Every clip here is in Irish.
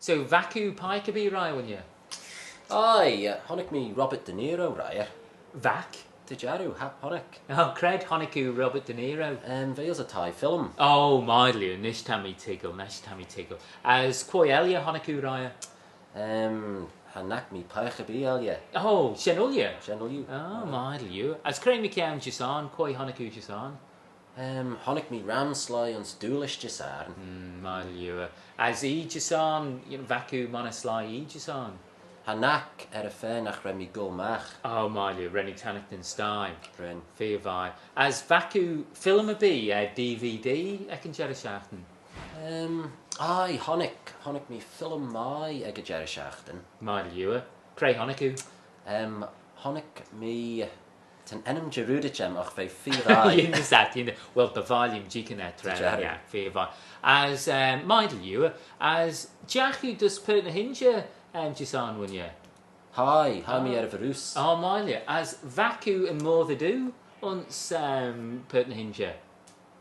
So vacu pike be right when you? Aye, honnick me Robert De Niro, right? Vac? Dijaru, hap honnick. Oh, cred honnick Robert De Niro. Feels a Thai film. Oh, mildly, nish tammy tickle. As quoi elia honnick raya. Hannak me paiche be elia. Oh, shenulya. General Oh, mildly you. As crane me cam jisan, quoi honnick jisan. Honnick me ram sly ons doolish jisarn. Mildly you. As e jisan, vacu monosly e jisan. Hannak a fair nach remi gulmach. Oh, mildly, Rennie Tannington Stein. Ren. Fear vi. As vacu film a be DVD, ekin jerishachten. Aye, honnick me film my ega jerishachten. Mildly you. Cray honnick. Honnick me ten enum jerudichem och fe fear You that, well, the volume Jicanet, yeah, fear vi. As mildly you. As Jacku does put a hinge, jisan when you. Hi me out of a roos. Oh, mildly. As vacu and more the do, uns put a hinge.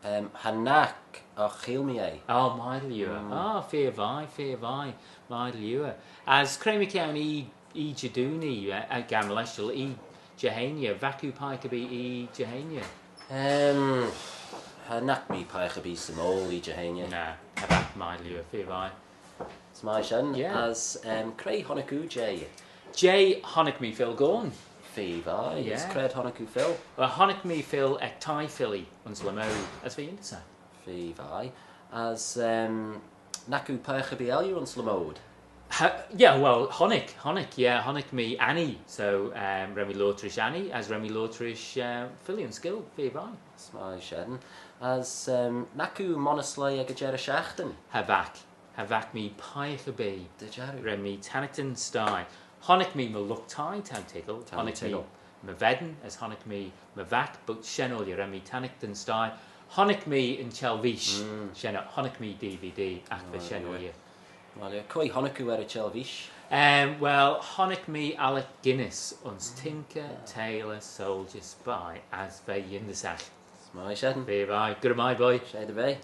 Hannak och hilmi. Oh, mildly you. Oh, fear vi. Mildly you. As Cramy County e jaduni, gamaleshal e jahania, vacu pike be e jahania. Hannak me paiche be some old jahania. Nah, about mildly you, fear vi. It's my shen. Yeah. As Cray honnick J. J honnick me Phil Gorn. Fevi, Yeah. it's cred honnick Phil. Well, honnick me Phil ek Thai Philly uns lamo as we into Fevi. As Naku paiche be elu ons lamode. Yeah, well, honnick me Annie. So Remy Lautrish Annie as Remy Lautrish Philly and skill, fear vi. It's my shen. As Naku monoslay ega jerishachten. Havak me paiche be. Dijaru. Remy Tannington Stein. Honnick me me look tie tan tickle. Honnick me me vedden as honnick me me vac but shenol your Remy Tannington Stein. Honnick me in Chelvish. Honnick me DVD after shenol you. Well, yeah, koi honnick a chelvish. Well, honnick me Alec Guinness uns Tinker Taylor Soldier Spy as they in the sack. It's my shen. Bye bye. Good my boy. Shade away.